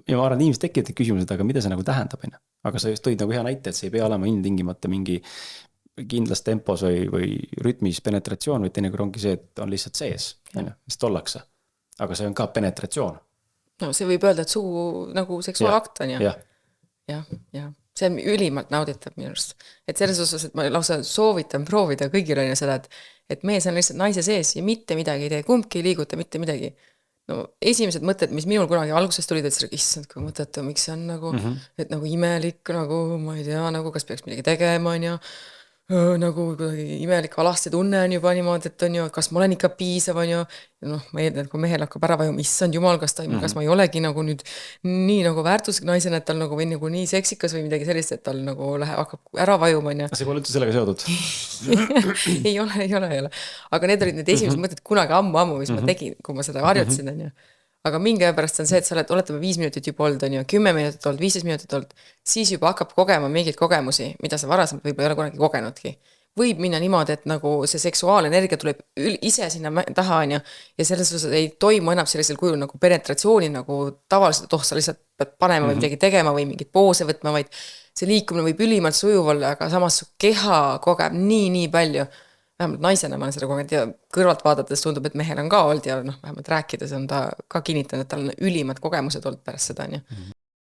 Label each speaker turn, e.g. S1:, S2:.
S1: ja ma arvan, et inimesed tekivadki küsimused, aga mida see nagu tähendab, on ju. Aga sa just tõid nagu hea näite, et see ei pea olema ilmtingimata mingi kindlas tempos või rütmis penetratsioon, vaid teinekord ongi see, et on lihtsalt sees, on ju, sest ollakse. Aga see on ka penetratsioon.
S2: No see võib öelda, et suu nagu seksuaalakt on ju.
S1: Jah.
S2: jah. See on ülimalt nauditav minu arust. Et selles osas, et ma lausa soovitan proovida kõigil on ju seda, et mees on lihtsalt naise sees ja mitte midagi ei tee, kumbki ei liiguta mitte midagi. No esimesed mõtted, mis minul kunagi alguses tulid, et issand, kui mõttetu, miks see on nagu, et nagu imelik, nagu ma ei tea, nagu kas peaks midagi tegema, on ju. Nagu kuidagi imelik alaste tunne on juba niimoodi, et on ju, kas ma olen ikka piisav, on ju. Ja noh, ma eeldan, et kui mehel hakkab ära vajuma, issand jumal, kas ma ei olegi nagu nüüd nii nagu väärtuslik naisena, et tal nagu või nagu nii seksikas või midagi sellist, et tal nagu hakkab ära vajuma, on ju.
S1: See pole üldse sellega seotud.
S2: ei ole. Aga need olid need esimesed mõtted kunagi ammu, mis ma tegin, kui ma seda harjutasin, on ju. Aga mingi aja pärast on see, et sa oled, oletame 5 minutit juba olnud, on ju, 10 minutit olnud, 15 minutit olnud, siis juba hakkab kogema mingeid kogemusi, mida sa varasemalt võib-olla ei ole kunagi kogenudki. Võib minna niimoodi, et nagu see seksuaalenergia tuleb ise sinna taha, on ju, ja selles osas ei toimu enam sellisel kujul nagu penetratsiooni nagu tavaliselt, sa lihtsalt pead panema või midagi tegema või mingit poose võtma, vaid see liikumine võib ülimalt sujuv olla, aga samas su keha kogeb nii palju. Vähemalt naisena ma olen seda kogenud ja kõrvalt vaadates tundub, et mehel on ka olnud ja noh, vähemalt rääkides on ta ka kinnitanud, et tal on ülimad kogemused olnud pärast seda, on ju.